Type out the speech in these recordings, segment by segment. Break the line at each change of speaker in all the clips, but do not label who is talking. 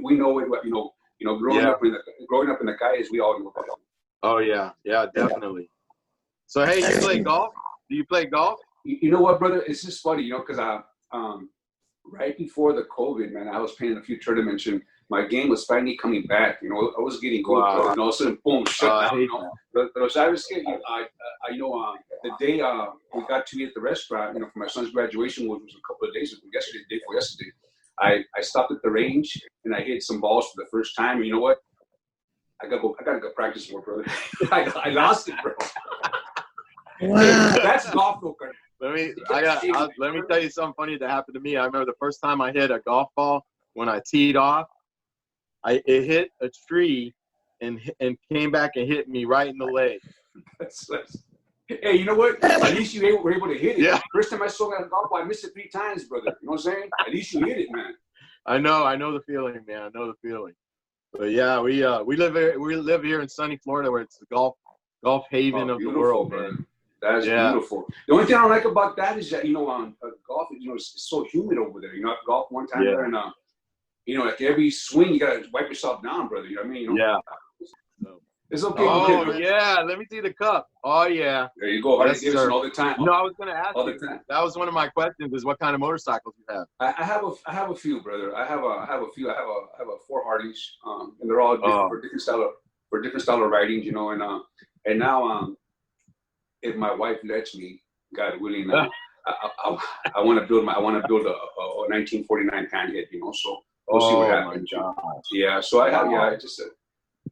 We know it. Growing up in the Cayes, we all know that.
Oh yeah, definitely. So hey, you play golf? Do you play golf?
You know what, brother? It's just funny, because right before the COVID, man, I was playing a few tournaments and my game was finally coming back. I was getting good, and all of a sudden, boom, shut down. But I was getting, the day we got to eat at the restaurant, for my son's graduation, which was a couple of days ago, the day before yesterday. I stopped at the range and I hit some balls for the first time. And you know what? I gotta go practice more, brother. I lost it, bro. Wow. That's golf, though.
Let me tell you something funny that happened to me. I remember the first time I hit a golf ball when I teed off. It hit a tree and came back and hit me right in the leg.
Hey, you know what? At least you were able to hit it.
Yeah.
First time I saw that golf ball, I missed it 3 times, brother. You know what I'm saying? At least you hit it, man.
I know the feeling, man. I know the feeling. But yeah, we live here in sunny Florida, where it's the golf haven of the world, man.
That's beautiful. The only thing I don't like about that is that golf, it's so humid over there. I golf one time there, and like every swing you gotta wipe yourself down, brother. You know what I mean?
Yeah.
It's okay.
Oh, yeah. Let me see the cup. Oh, yeah.
There you go.
Yes, sir.
All the time.
No, I was going to ask you. That was one of my questions, is what kind of motorcycles you have.
I have a few, brother. I have a few. I have a 4 Harleys, and they're all different, for different style of riding, and now, if my wife lets me, God willing, I want to build a 1949 panhead, so we'll see what happens. Yeah. So I have,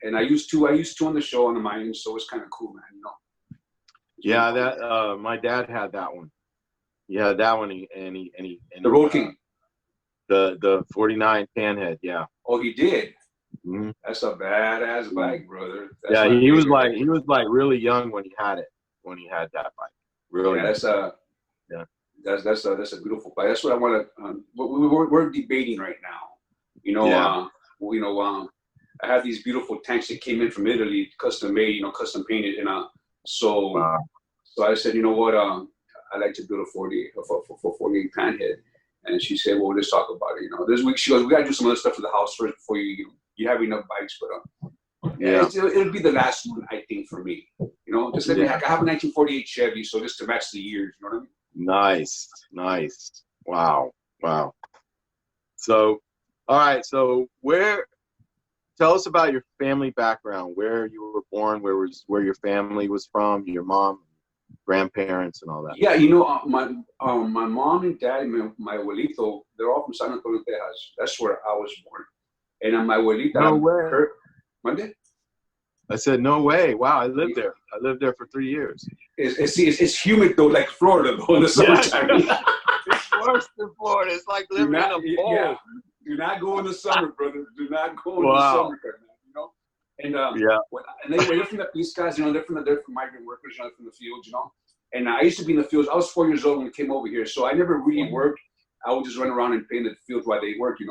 and I used two on the show on mine, so it's kind of cool, man.
Yeah, that my dad had that one. He had that one, and
the Road King,
the 49 panhead. Yeah.
Oh, he did.
Mm-hmm.
That's a badass bike, brother.
He was like really young when he had that bike. Really.
Yeah, that's a beautiful bike. That's what I want to. We're debating right now. I have these beautiful tanks that came in from Italy, custom made, custom painted, and so I said, you know what, I like to build a 48 panhead, and she said, well, let's talk about it. This week she goes, we gotta do some other stuff to the house first before you have enough bikes, but it'll be the last one, I think, for me. Just let me. I have a 1948 Chevy, so just to match the years. You know what I mean?
Nice. Wow. So, all right. So tell us about your family background, where you were born, where your family was from, your mom, grandparents, and all that.
Yeah, my mom and dad, my abuelito, they're all from San Antonio, Texas. That's where I was born. And my abuelita.
No way.
Monday?
I said, no way. Wow, I lived there. I lived there for 3 years.
It's humid, though, like Florida, though, in the summertime.
It's worse than Florida. It's like living in a bowl. Yeah.
Do not go in the summer, brother. Do not go in the summer, And they're from these guys, they're from migrant workers, from the fields, And I used to be in the fields. I was 4 years old when we came over here, so I never really worked. I would just run around and play in the fields while they worked,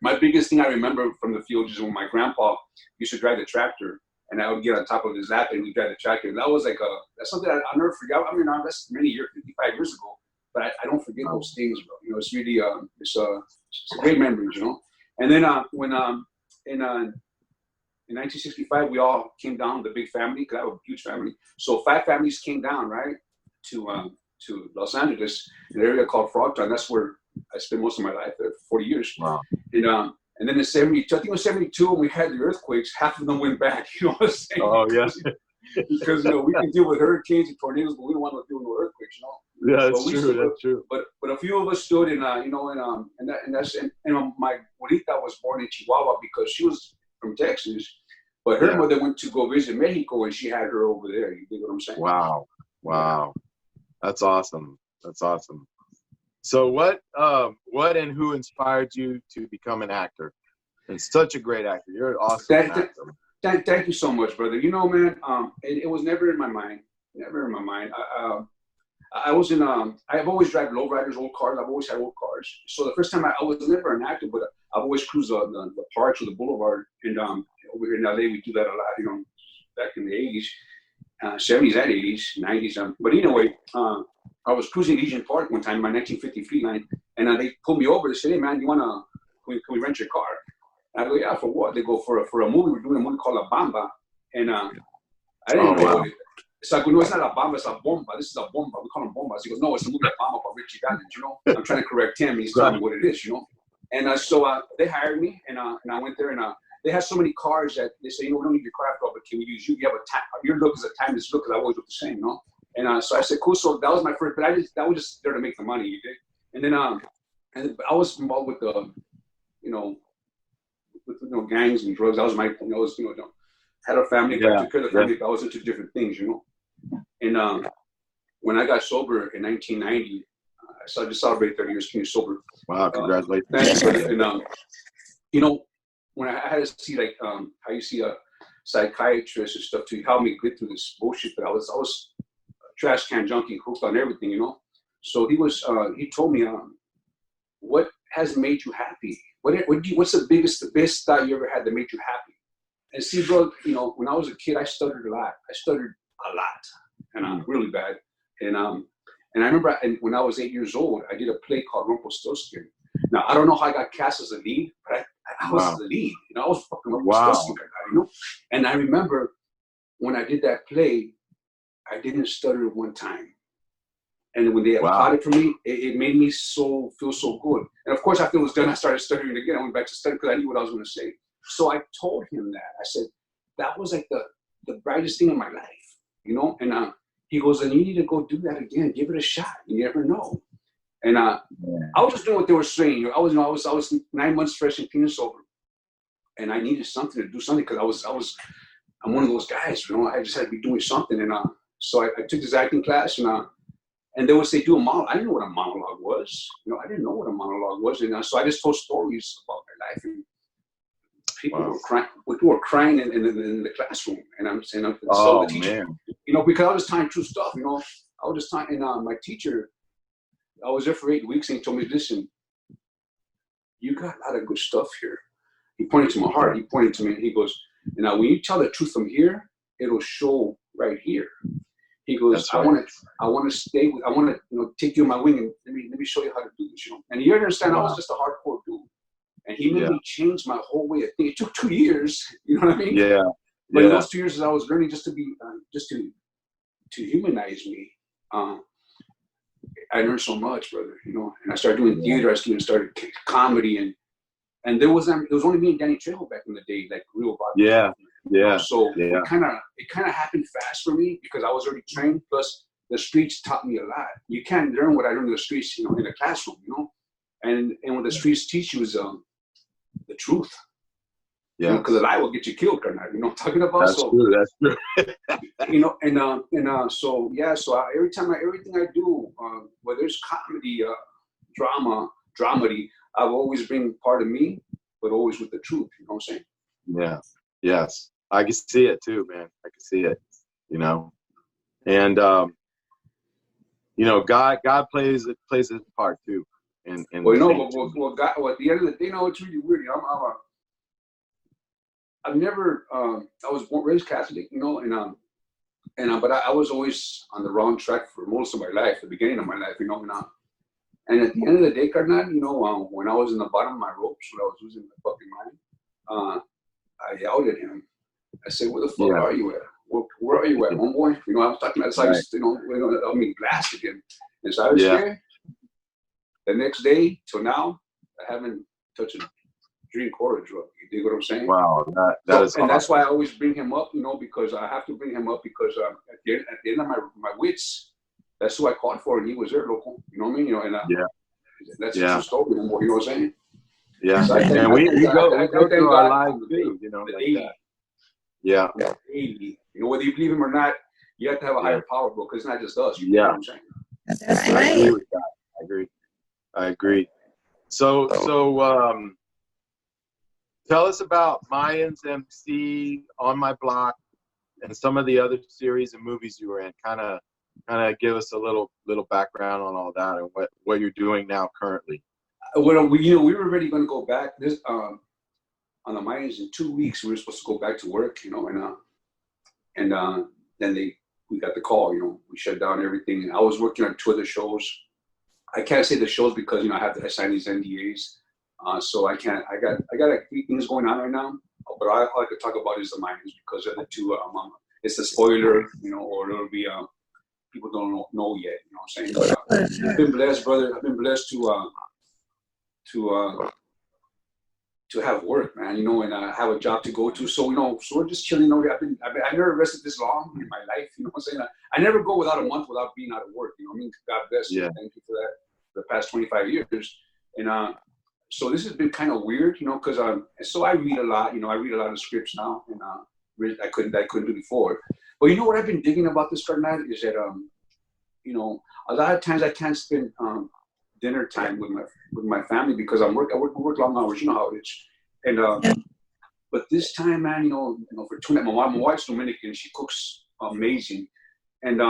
My biggest thing I remember from the fields is when my grandpa used to drive the tractor, and I would get on top of his lap and we'd drive the tractor. And that was that's something I'll never forget. I mean, that's many years, 55 years ago, but I don't forget those things, bro. It's really, it's a great memory, And then when in 1965, we all came down, the big family, because I have a huge family. So 5 families came down, right, to Los Angeles, in an area called Frogtown. That's where I spent most of my life there, 40 years.
Wow.
And then in 72, I think it was 72, when we had the earthquakes, half of them went back. You know what I'm saying?
Oh, yeah.
Because we can deal with hurricanes and tornadoes, but we don't want to deal with earthquakes,
Yeah, that's true. That's true.
But a few of us stood, and my abuelita was born in Chihuahua because she was from Texas, but her mother went to go visit Mexico, and she had her over there. You dig what I'm saying?
Wow, that's awesome. So what and who inspired you to become an actor? And such a great actor. You're an awesome actor.
Thank you so much, brother. Man, it was never in my mind. I was I've always driven lowriders, old cars. I've always had old cars. So the first time I was never an actor, but I've always cruised the parks or the boulevard, and over here in LA we do that a lot, you know, back in the 80s, 70s and 80s, 90s. But anyway, I was cruising Legion Park one time in my 1950 Fleetline, and they pulled me over. They said, "Hey man, can we rent your car?" And I go, "Yeah, for what?" They go, for a movie. We're doing a movie called La Bamba, and I didn't know it. So I go, "No, it's not a Bamba, it's a Bomba. This is a Bomba. We call them Bombas." He goes, "No, it's a movie La Bamba about Richie Valens, you know." I'm trying to correct him. He's telling me what it is, you know. And so they hired me, and I went there, and they had so many cars that they say, "You know, we don't need your car, but can we use you? You have a time. Your look is a timeless look, because I always look the same, you know." And so I said, "Cool." So that was my first, but that was just there to make the money, you did. And then and I was involved with the, you know, gangs and drugs. That was my thing. I was, you know, had a family, I took care of the family, but I was into different things, you know. And when I got sober in 1990, so I just celebrated 30 years being sober.
Wow, congratulations.
Thanks, brother. And you know, when I had to see, like, how you see a psychiatrist and stuff to help me get through this bullshit, but I was a trash can junkie, hooked on everything, you know. So he told me, what has made you happy? What's the best thought you ever had that made you happy? And see, bro, you know, when I was a kid, I stuttered a lot. And really bad. And I remember, when I was 8 years old, I did a play called Rumpelstiltskin. Now, I don't know how I got cast as a lead, but I was the lead. You know, I was fucking Rumpelstiltskin, you know. And I remember when I did that play, I didn't stutter one time. And when they applauded for me, it made me feel so good. And of course, after it was done, I started stuttering again. I went back to stutter because I knew what I was going to say. So I told him that. I said, that was like the brightest thing in my life, you know. And he goes, "And you need to go do that again. Give it a shot. You never know." And I was just doing what they were saying. I was 9 months fresh and clean and sober, and I needed something to do something, because I'm one of those guys, you know. I just had to be doing something. And so I took this acting class, and they would say, "Do a monologue." I didn't know what a monologue was. You know, I didn't know what a monologue was. And so I just told stories about my life. And people were crying in the classroom. And I'm saying, so the teacher, man. You know, because I was telling true stuff, you know. I was just telling, and my teacher, I was there for 8 weeks, and he told me, "Listen, you got a lot of good stuff here." He pointed to my heart. He pointed to me, and he goes, "Now, when you tell the truth from here, it'll show right here." He goes, "I want to stay with, I want to, you know, take you in my wing, and let me show you how to do this, you know." And you understand, I was just a hardcore dude, and he made me change my whole way of thinking. It took 2 years, you know what I mean?
Yeah.
But in those 2 years, as I was learning just to humanize me, I learned so much, brother, you know. And I started doing theater. I started comedy, and there was only me and Danny Trejo back in the day, like real vodka. Yeah. So it kind of happened fast for me, because I was already trained. Plus, the streets taught me a lot. You can't learn what I learned in the streets, you know, in the classroom, you know. And what the streets teach you is the truth. Yeah. Because a lie will get you killed, Karnat. You know what I'm talking about?
That's true. That's true.
You know, so everything I do, whether it's comedy, drama, dramedy, I've always bring part of me, but always with the truth. You know what I'm saying?
Yeah. Yes. I can see it too, man. I can see it, you know. And you know, God plays his part too.
Well, you know, God, at the end of the day, you know, it's really weird. I've never, I was raised Catholic, you know, but I was always on the wrong track for most of my life, the beginning of my life, you know, and at the end of the day, Karnat, you know, when I was in the bottom of my ropes, when I was losing my fucking mind, I yelled at him. I said, "Where the fuck are you at? Where are you at, homeboy?" You know, I was talking about, you know, I mean, blasted him. And so I was there. The next day till now, I haven't touched a drink or a drug. You dig what I'm saying?
Wow, that is awesome.
And that's why I always bring him up, you know, because I have to bring him up, because at the end of my wits, that's who I called for, and he was there, local. You know what I mean? You know, and that's a true story, you know what I'm saying?
Yeah, so and we go through our lives too, you know, like that. Yeah.
You know, whether you believe him or not, you have to have a higher power, bro, because it's not just us. You know what I'm saying?
That's right.
I agree with that. I agree. So tell us about Mayans MC, On My Block, and some of the other series and movies you were in. Kind of give us a little background on all that, and what you're doing now currently.
Well, we were already going to go back this on the Mayans in 2 weeks. We were supposed to go back to work, and then we got the call. We shut down everything. And I was working on 2 other shows. I can't say the shows because I sign these NDAs, so I can't. I got like 3 things going on right now. But all I could talk about is the Mayans because they're the 2. It's a spoiler, or it'll be people don't know yet. You know what I'm saying? But, I've been blessed, brother. I've been blessed to have work, man. And have a job to go to. So so we're just chilling. I've never rested this long in my life. You know what I'm saying? I never go without a month without being out of work. God bless you. Thank you for that. The past 25 years, and so this has been kind of weird, because so I read a lot. I read a lot of scripts now, and I couldn't do before. But what I've been digging about this carnal is that a lot of times I can't spend dinner time with my family because I work long hours. You know how it is. And but this time, man, for 2 nights, my wife's Dominican. She cooks amazing. And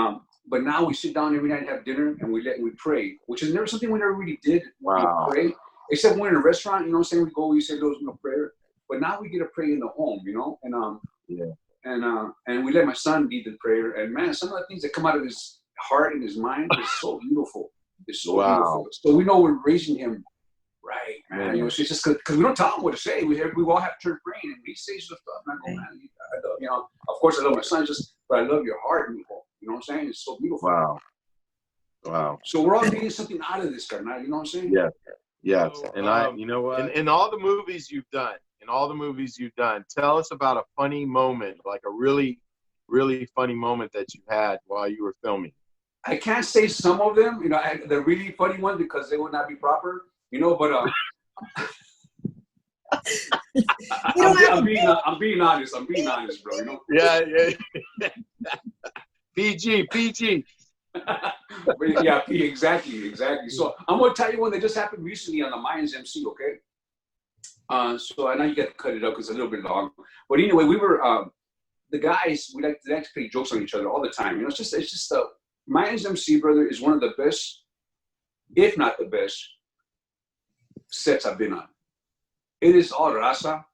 but now we sit down every night and have dinner, and we pray, which is never something we never really did.
Wow.
We pray, except when we're in a restaurant. You know what I'm saying? We go, we say those prayer. But now we get to pray in the home. And we let my son lead the prayer. And man, some of the things that come out of his heart and his mind is so beautiful. It's so beautiful. So we know we're raising him right, man. It's just because we don't tell him what to say. We all have church brain, and we say stuff. And I go, man, of course I love my son, but I love your heart, people. You know what I'm saying? It's so beautiful.
Wow.
So we're all getting something out of this, carnal. You know what I'm saying?
Yes. So, and you know what? In all the movies you've done, tell us about a funny moment, like a really, really funny moment that you had while you were filming.
I can't say some of them, the really funny ones because they would not be proper, but I'm being honest, bro.
Yeah. PG.
Yeah, exactly. So I'm gonna tell you one that just happened recently on the Mayans MC, okay? So I know you got to cut it up because it's a little bit long, but anyway, we were the guys. We like to play jokes on each other all the time. It's just Mayans MC, brother, is one of the best, if not the best, sets I've been on. It is all raza.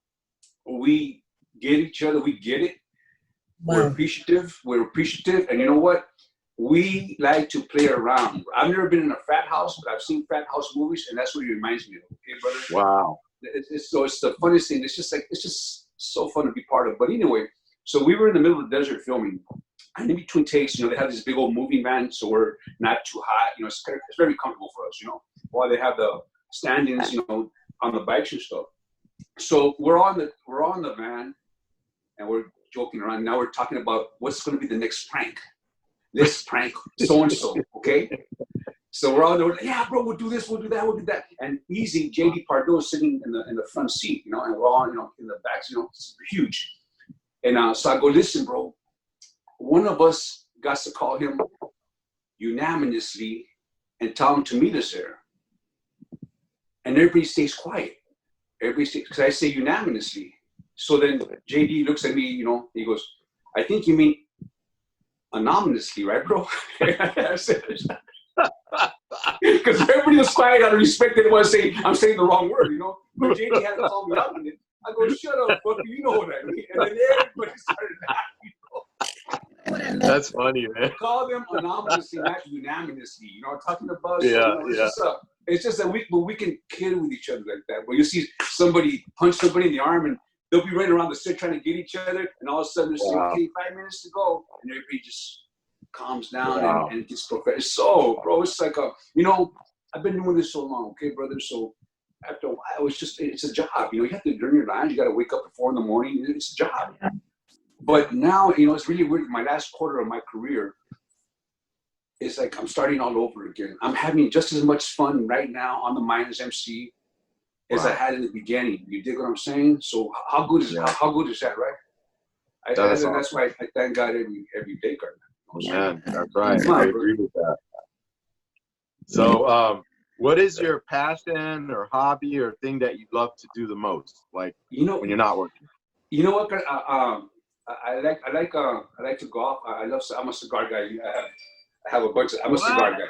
We get each other. We get it. Wow. We're appreciative, and you know what? We like to play around. I've never been in a frat house, but I've seen frat house movies, and that's what it reminds me of. Okay, brother?
Wow.
It's the funniest thing. It's just so fun to be part of. But anyway, so we were in the middle of the desert filming, and in between takes, they have this big old moving van, so we're not too hot. It's very comfortable for us. While they have the stand-ins, on the bikes and stuff. So we're on the van, and we're joking around. Now we're talking about what's going to be the next prank. Let's prank so and so, okay? So we're all there. Yeah, bro, we'll do this, we'll do that, we'll do that. And easy, JD Pardo is sitting in the front seat, and we're all in the back, it's huge. And so I go, listen, bro. One of us got to call him unanimously and tell him to meet us there. And everybody stays quiet. Because I say unanimously. So then JD looks at me, he goes, I think you mean anonymously, right, bro? Because everybody was quiet out of respect. They want to say, I'm saying the wrong word, But JD had to call me out on it. I go, shut up, fucker, you know what I mean. And then everybody started laughing.
That's funny, man.
Call them anonymously, not unanimously. Talking about it's just that we can kid with each other like that. But you see somebody punch somebody in the arm, and they'll be running around the set trying to get each other, and all of a sudden they're saying, okay, 5 minutes to go, and everybody just calms down and gets professional. So, bro, it's like I've been doing this so long, okay, brother. So after a while, it's a job. You have to learn your lines. You got to wake up at 4 a.m. It's a job. But now, it's really weird. My last quarter of my career, it's like I'm starting all over again. I'm having just as much fun right now on the Mayans MC as I had in the beginning. You dig what I'm saying? So how good is that, right? That's why I thank God every day,
man, that's right. I agree with that. So, what is your passion or hobby or thing that you love to do the most? Like, when you're not working.
You know what? I like to golf. I'm a cigar guy. I have a bunch of. I'm a cigar guy.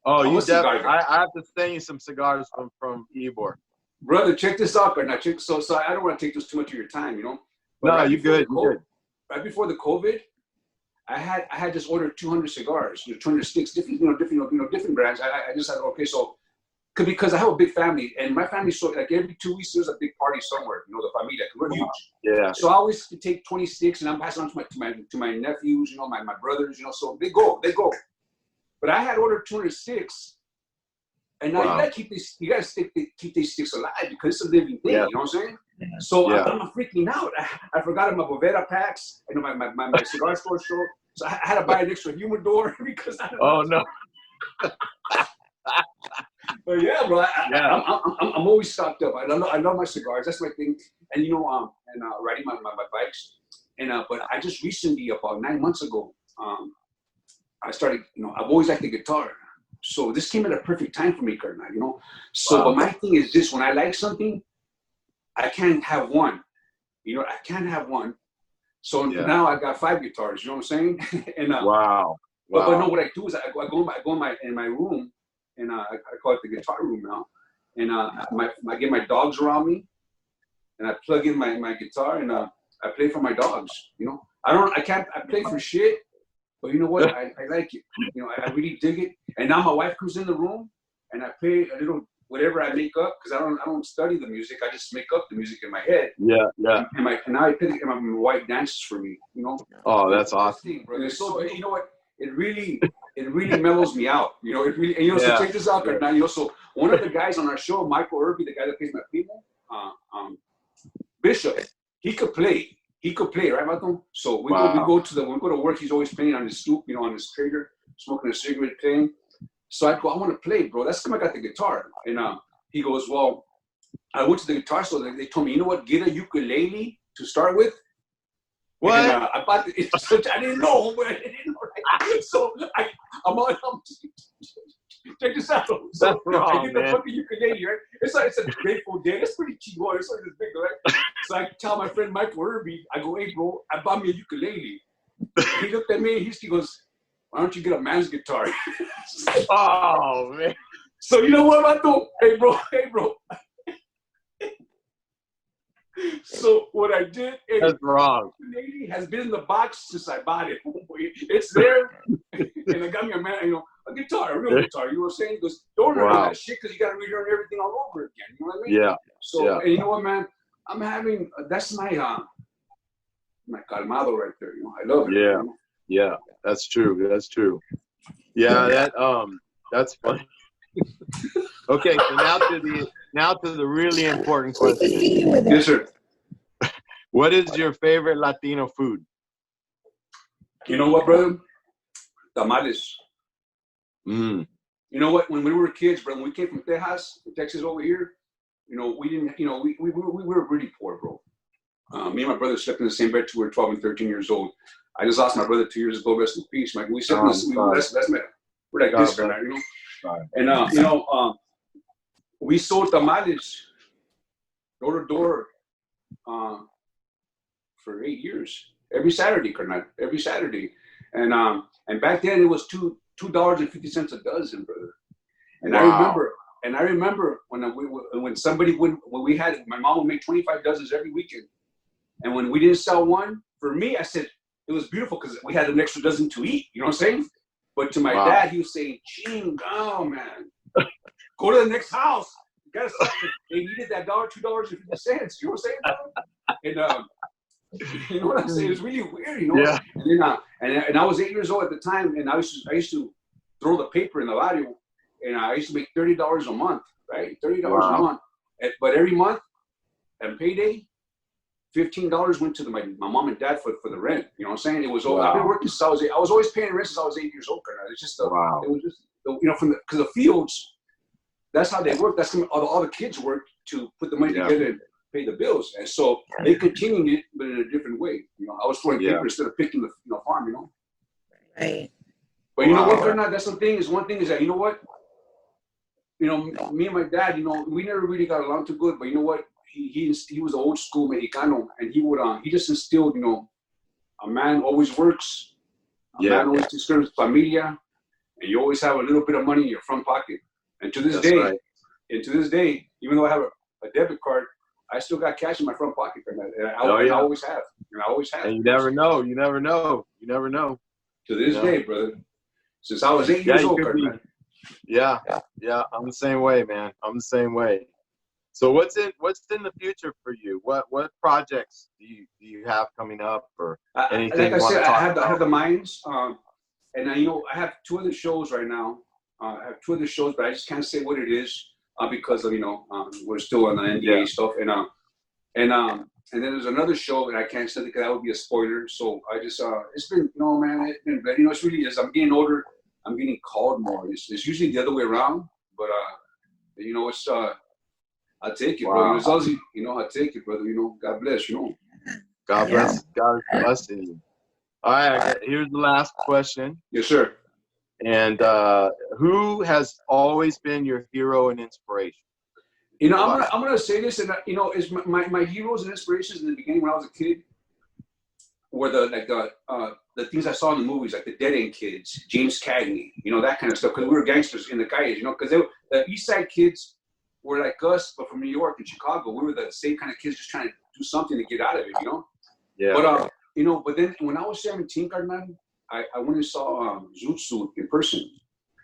Oh, you definitely. I have to send you some cigars from Ybor.
Brother, check this out, but now so I don't want to take this too much of your time, you know. But
no, you good.
Right before the COVID, I had just ordered 200 cigars, 200 sticks, different brands. I just had so because I have a big family, and my family so like every 2 weeks there's a big party somewhere, the familia. We're huge.
Yeah.
So I always take 20 sticks and I'm passing on to my nephews, my brothers, so they go. But I had ordered 200 sticks. And now you gotta keep these sticks alive because it's a living thing. You know what I'm saying? So I'm freaking out. I forgot my Boveda packs. My cigar store show. So I had to buy an extra humidor because I don't
know. No.
But yeah, bro. I'm always stocked up. I love my cigars. That's my thing. And riding my bikes. And but I just recently, about 9 months ago, I started. I've always liked the guitar. So this came at a perfect time for me, Colonel, So, but my thing is this: when I like something, I can't have one. I can't have one. So now I got 5 guitars. You know what I'm saying? And
wow.
But no, what I do is I go in my room, and I call it the guitar room now. And I get my dogs around me, and I plug in my guitar, and I play for my dogs. I play for shit. But you know what? I like it. I really dig it. And now my wife comes in the room, and I play a little whatever I make up because I don't study the music. I just make up the music in my head.
Yeah.
And now I pick it, and my wife dances for me.
Oh, that's awesome.
So you know what? It really mellows me out. It really. So check this out, now. So one of the guys on our show, Michael Irby, the guy that plays my primo, Bishop, he could play. He could play, right, Mato? So we go to work. He's always playing on his stoop, on his trailer, smoking a cigarette, playing. So I go, I want to play, bro. That's come I got the guitar. And he goes, well, I went to the guitar store. They told me, you know what? Get a ukulele to start with.
What?
And, I bought I didn't know. Right? So I'm check this out. So
that's wrong,
I get the fucking ukulele, right? It's a Grateful Dead. It's pretty cheap. It's like this big, right? So I tell my friend Michael Irby, I go, hey, bro, I bought me a ukulele. He looked at me and he goes, why don't you get a man's guitar?
Oh, man.
So you know what I do? Hey, bro. So what I did is
that's wrong.
The ukulele has been in the box since I bought it. It's there. And I got me a guitar, a real guitar. You know what I'm saying? He goes, don't learn that shit because you got to relearn everything all over again. You know what I mean?
Yeah.
So, and you know what, man? I'm having, that's my calmado right there. I love it.
Yeah. Yeah. That's true. Yeah. That's funny. Okay. So now to the really important question.
Yes, sir.
What is your favorite Latino food?
You know what, brother? Tamales.
Mm.
You know what? When we were kids, bro, when we came from Texas over here, we didn't, we were really poor, bro. Me and my brother slept in the same bed till we were 12 and 13 years old. I just lost my brother 2 years ago. Rest in peace. We slept we're like this right now, And we sold tamales door to door for 8 years. Every Saturday, every Saturday. And back then it was $2.50 a dozen, brother. And I remember when somebody when we had my mom would make 25 dozens every weekend. And when we didn't sell one, for me, I said it was beautiful because we had an extra dozen to eat. You know what I'm saying? But to my dad, he was saying, "Chingo, man, go to the next house. You gotta stop it." They needed that $2.50. You know what I'm saying? And you know what I'm saying? It was really weird,
Yeah.
And I was 8 years old at the time, and I used to throw the paper in the barrio, and I used to make $30 a month, right? $30 a month. But every month, on payday, $15 went to my mom and dad for the rent. You know what I'm saying? It was I've been working since I was always paying rent since I was 8 years old. It's just it was just because the fields, that's how they work. That's how all the kids work to put the money together and pay the bills. And so they continued it, but in a different way. I was throwing paper instead of picking the farm.
Right.
But you know what, Bernard? That's the thing. One thing is that me and my dad, we never really got along too good. But you know what? He was an old school Mexicano, and he just instilled, a man always works, a man always takes care of his familia, and you always have a little bit of money in your front pocket. And to this
That's
day,
right.
even though I have a debit card, I still got cash in my front pocket, and I always have. And I always have.
And you never know. You never know. You never know.
To this day, brother. Since I was 8 years old, man.
Yeah. I'm the same way, man. I'm the same way. So what's in the future for you? What projects do you have coming up, or anything?
Like I said, I have the mines, and I have 2 other shows right now. I have 2 other shows, but I just can't say what it is because of we're still on the NDA stuff, and then there's another show that I can't say because that would be a spoiler. So I just it's been man, it's been better. It's really as I'm getting older, I'm getting called more. It's usually the other way around, but it's I take it, brother. It's also, I take it, brother. God bless,
God bless. God bless you. All right, here's the last question.
Yes, sir.
And who has always been your hero and inspiration?
I'm gonna say this, and is my heroes and inspirations in the beginning when I was a kid were the things I saw in the movies, like the Dead End Kids, James Cagney, that kind of stuff. Because we were gangsters in the Calles, because the East Side kids were like us, but from New York and Chicago. We were the same kind of kids, just trying to do something to get out of it,
Yeah.
But but then when I was 17, Carnal, I went and saw Zoot Suit in person,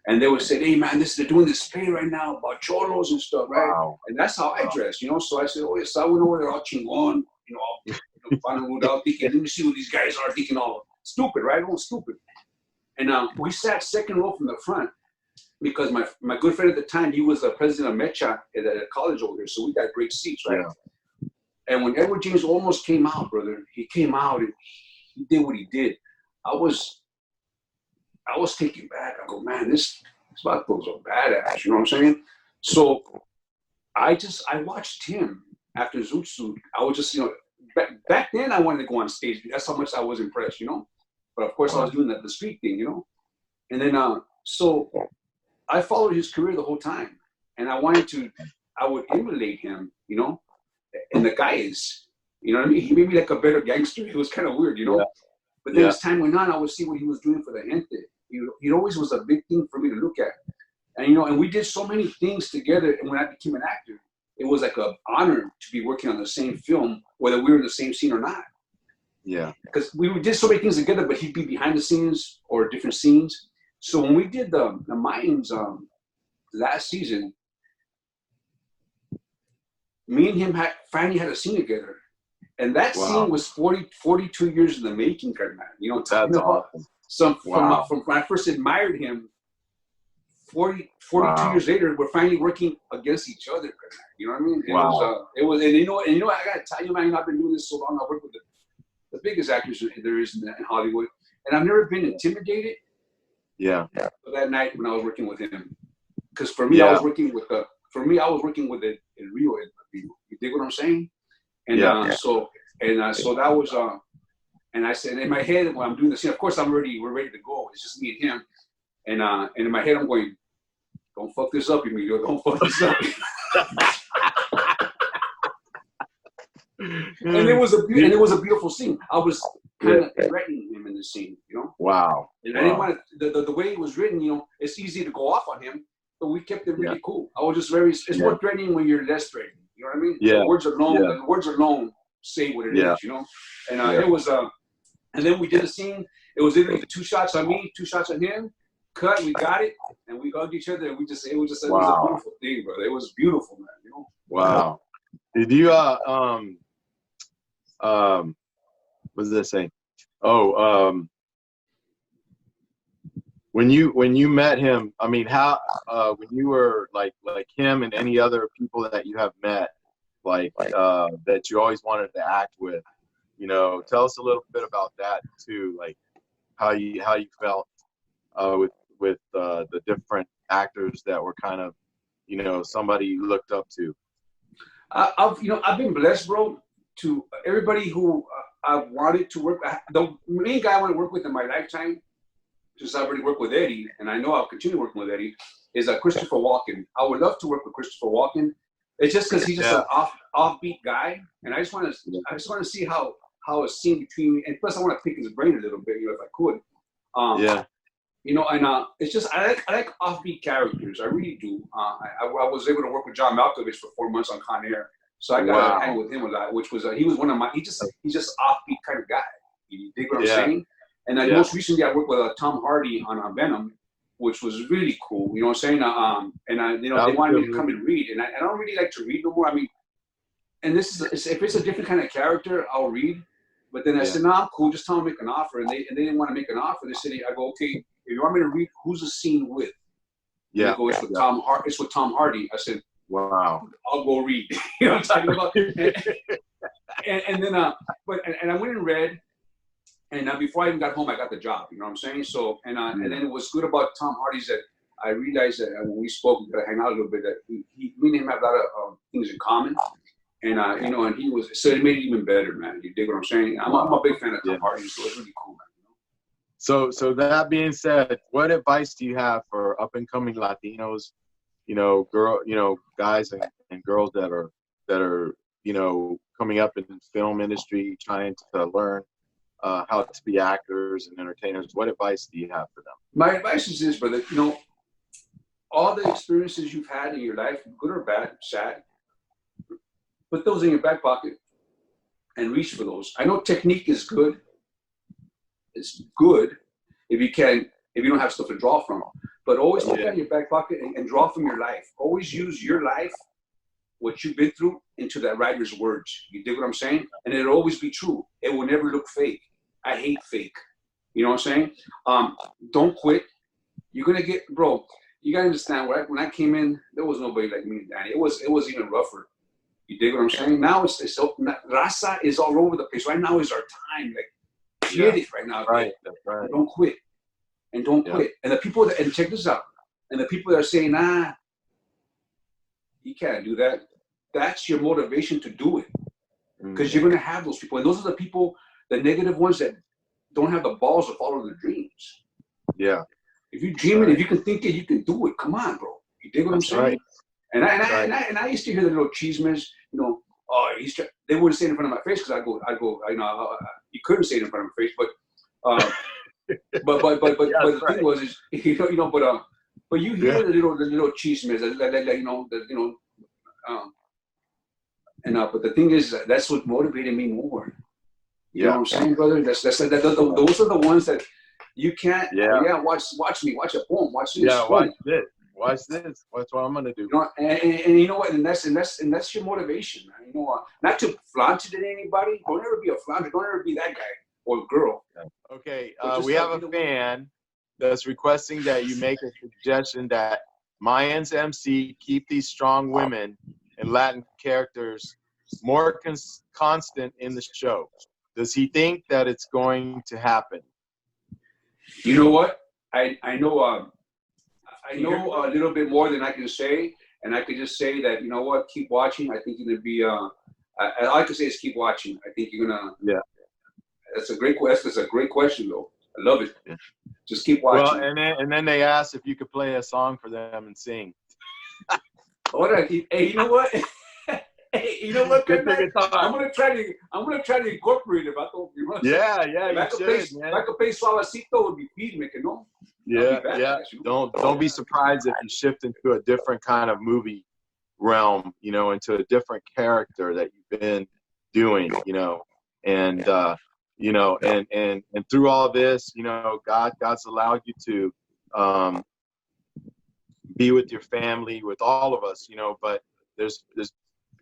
and they would say, "Hey man, they're doing this play right now about cholos and stuff, right?"
Wow.
And that's how I dressed, So I said, "Oh yes," I went over there all chingon, all out thinking, "Let me see what these guys are," thinking all stupid, right? All stupid. And we sat second row from the front. Because my good friend at the time, he was the president of Mecha at a college over there, so we got great seats, right? Yeah. And when Edward James almost came out, brother, he came out and he did what he did. I was taken back. I go, man, this black bro's a badass. You know what I'm saying? So I watched him after Zoot Suit. I was just, back then I wanted to go on stage. That's how much I was impressed, But of course I was doing the street thing, And then so I followed his career the whole time, and I would emulate him, and the guys, what I mean? He made me like a better gangster. It was kind of weird,
Yeah.
But then as time went on, I would see what he was doing for the gente. He always was a big thing for me to look at. And, and we did so many things together, and when I became an actor, it was like an honor to be working on the same film, whether we were in the same scene or not.
Yeah.
Because we did so many things together, but he'd be behind the scenes or different scenes. So when we did the Mayans last season, me and him finally had a scene together. And that scene was 42 years in the making, Carnal.
That's awesome.
From when I first admired him, 42 years later, we're finally working against each other, Carnal. You know what I mean? It was, and I gotta tell you, man, I've been doing this so long. I work with the biggest actors there is in Hollywood, and I've never been intimidated.
Yeah.
That night when I was working with him, because for me, I was working with it in Rio. You dig what I'm saying? And so that was and I said in my head when I'm doing the scene, of course we're ready to go. It's just me and him, and in my head I'm going, "Don't fuck this up, Emilio. Don't fuck this up." And it was a beautiful scene. I was kind of threatening him in the scene,
Wow.
And I didn't want to, the way it was written, it's easy to go off on him, but we kept it really cool. I was just it's more threatening when you're less threatening. You know what I mean?
Yeah.
The words are known. Yeah. The words are known. Say what it is, And it was and then we did a scene. It was literally 2 shots on me, 2 shots on him. Cut. We got it, and we hugged each other, and it was a beautiful thing, brother. It was beautiful, man.
Wow. Did you what does that say? When you met him, I mean, how when you were like him and any other people that you have met, that you always wanted to act with, tell us a little bit about that too, like how you felt with the different actors that were kind of, somebody you looked up to.
I've been blessed, bro, to everybody who I wanted to work. The main guy I want to work with in my lifetime, since I already worked with Eddie, and I know I'll continue working with Eddie, is Christopher Walken. I would love to work with Christopher Walken. It's just because he's just an offbeat guy, and I just want to see how a scene between me, and plus I want to pick his brain a little bit, if I could. you know, and it's just I like offbeat characters. I really do. I was able to work with John Malkovich for 4 months on Con Air, so I got to hang with him a lot. Which was he was one of my he's just offbeat kind of guy. You dig what I'm saying? And most recently I worked with Tom Hardy on Venom, which was really cool. You know what I'm saying? And you know, they wanted me to come and read, and I don't really like to read no more. I mean, and this is if it's a different kind of character, I'll read. But then I said, nah, cool, just tell them to make an offer. And they didn't want to make an offer. They said, I go, okay, if you want me to read, who's the scene with? Yeah. They go, it's with Tom Hardy. I said, wow, I'll go read. You know what I'm talking about? and then, I went and read. And before I even got home, I got the job. You know what I'm saying? So, and then it was good about Tom Hardy's that I realized that when we spoke, we got to hang out a little bit, that me and him have a lot of things in common. And, you know, and he was, so it made it even better, man. You dig what I'm saying? I'm a big fan of Tom Hardy, so it's really cool, man. You know?
So that being said, what advice do you have for up and coming Latinos, you know, guys and girls that are, you know, coming up in the film industry, trying to learn how to be actors and entertainers? What advice do you have for them?
My advice is this, brother. You know, all the experiences you've had in your life, good or bad, sad, put those in your back pocket and reach for those. I know technique is good. It's good if you don't have stuff to draw from. But always put that in your back pocket and draw from your life. Always use your life, what you've been through, into that writer's words. You dig what I'm saying? And it'll always be true. It will never look fake. I hate fake. You know what I'm saying? Don't quit. You're gonna get, bro. You gotta understand. When I came in, there was nobody like me, Danny. It was even rougher. You dig what I'm saying? Now it's Raza is all over the place. Right now is our time. Like, get it right now.
Right. That's right.
Don't quit. And don't quit. And the people that, and check this out. And the people that are saying, nah, you can't do that. That's your motivation to do it. Because you're gonna have those people. And those are the people, the negative ones that don't have the balls to follow their dreams.
Yeah.
If you dream it, if you can think it, you can do it. Come on, bro. You dig what I'm saying?
Right.
And I used to hear the little cheesemen, you know, they wouldn't say it in front of my face because I go, you know, you couldn't say it in front of my face, but the thing was, is, you know, but you hear the little cheesemen, but the thing is, that's what motivated me more. You know what I'm saying, brother? Those are the ones that you can't. Watch me, watch a poem, watch this.
Yeah, watch this. Watch this. That's what I'm gonna do.
You know, and you know what? And that's your motivation, man. You know what? Not to flaunt it to anybody. Don't ever be a flaunter. Don't ever be that guy or girl.
Okay, we have a fan that's requesting that you make a suggestion that Mayans MC keep these strong women and Latin characters more constant in the show. Does he think that it's going to happen?
You know what? I know a little bit more than I can say, and I could just say that, you know what, keep watching. I think you're gonna be. All I can say is keep watching. I think you're gonna. Yeah. That's a great question. That's a great question, though. I love it. Yeah. Just keep watching.
Well, and then they asked if you could play a song for them and sing.
Hey, you know what? Hey, you know what? I'm gonna try to incorporate it.
Yeah, you should, man.
If I could play Suavecito, it would be Firme, you know?
Yeah. Don't be surprised if you shift into a different kind of movie realm, you know, into a different character that you've been doing, you know, and you know, and through all this, you know, God's allowed you to be with your family, with all of us, you know, but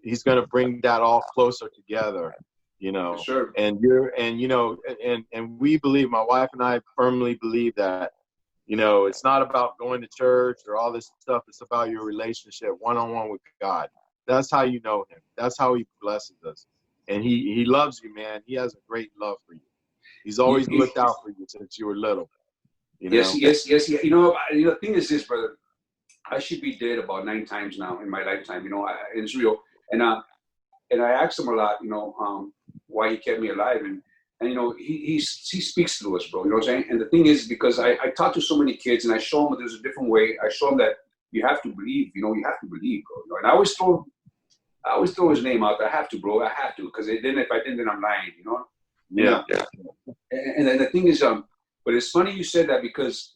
He's going to bring that all closer together, you know.
Sure.
And you know, and we believe, my wife and I firmly believe that, you know, it's not about going to church or all this stuff. It's about your relationship one-on-one with God. That's how you know Him. That's how He blesses us. And He loves you, man. He has a great love for you. He's always looked out for you since you were little. You know?
Yes. You know, the thing is this, brother. I should be dead about 9 times now in my lifetime. You know, it's real. And I asked him a lot, you know, why he kept me alive, and you know, he speaks to us, bro. You know what I'm saying? And the thing is, because I talk to so many kids, and I show them that there's a different way. I show them that you have to believe. You know, you have to believe, bro. You know? And I always throw his name out there. I have to, bro. I have to, because then if I didn't, then I'm lying. You know?
Yeah.
And then the thing is, but it's funny you said that, because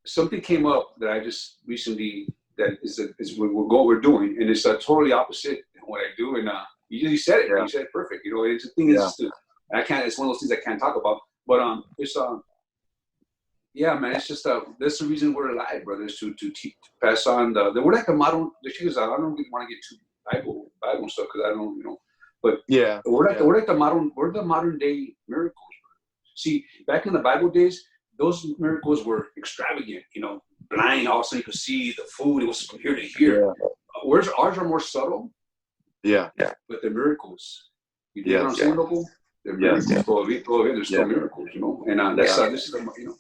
something came up that I just recently that is what we're doing, and it's totally opposite what I do. And you said it. You said it perfect. You know, it's a thing. It's just I can't. It's one of those things I can't talk about. But it's yeah, man. It's just that's the reason we're alive, brothers. To pass on we're like a modern. The thing is, I don't really want to get too Bible stuff because I don't, you know. But we're like the modern day miracles. See, back in the Bible days, those miracles were extravagant. You know, blind, all of a sudden you could see the food. It was from here to here. Ours are more subtle. Yeah. But the miracles. You know what I'm saying, local? The miracles. There's still miracles, you know. And this is, you know.